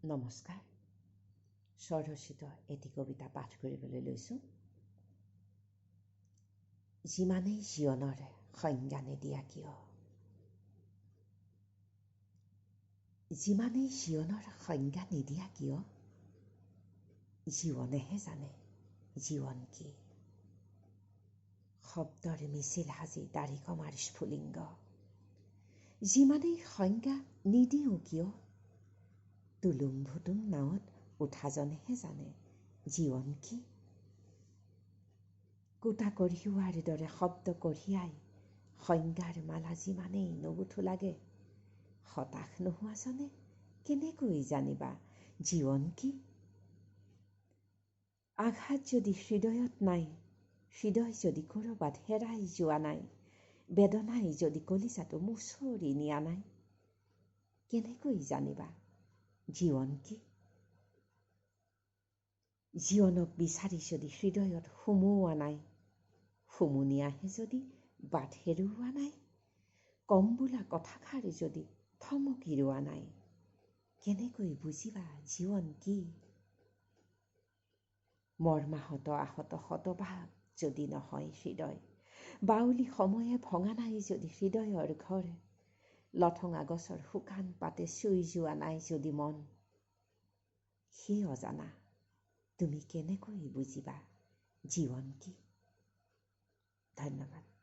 নমস্কাৰ। স্বৰচিত এটি কবিতা পাঠ কৰিবলৈ লৈছোঁ। যিমানেই জীৱনৰ সংজ্ঞা নিদিয়া কিয়, যিমানেই জীৱনৰ সংজ্ঞা নিদিয়া কিয়, জীৱনেহে জানে জীৱন কি। শব্দৰ মিছিল সাজি দাঢ়ি কমাৰ স্ফুলিংগ, যিমানেই সংজ্ঞা নিদিওঁ কিয়, তুলুং ভুতুং নাৱত উঠাজনেহে জানে জীৱন কি। কোটা কঢ়িওৱাৰ দৰে শব্দ কঢ়িয়াই সংজ্ঞাৰ মালা যিমানেই নুগুঠো লাগে, হতাশ নোহোৱাজনে কেনেকৈ জানিবা জীৱন কি। আঘাত যদি হৃদয়ত নাই, হৃদয় যদি ক'ৰবাত হেৰাই যোৱা নাই, বেদনাই যদি কলিজাটো মুচৰি নিয়া নাই, কেনেকৈ জানিবা জীৱন কি। জীৱনক বিচাৰি যদি হৃদয়ত সুমুওৱা নাই, সুমুনিয়াহে যদি বাট হেৰুওৱা নাই, কম বোলা কথাষাৰ যদি থমকি ৰোৱা নাই, কেনেকৈ বুজিবা জীৱন কি। মৰ্মাহত আহত শতভাগ যদি নহয় হৃদয়, বাউলি সময়ে ভঙা নাই যদি হৃদয়ৰ ঘৰ, লঠঙা গছৰ শুকান পাতে চুই যোৱা নাই যদি মন, সেই অজানা তুমি কেনেকৈ বুজিবা জীৱন কি। ধন্যবাদ।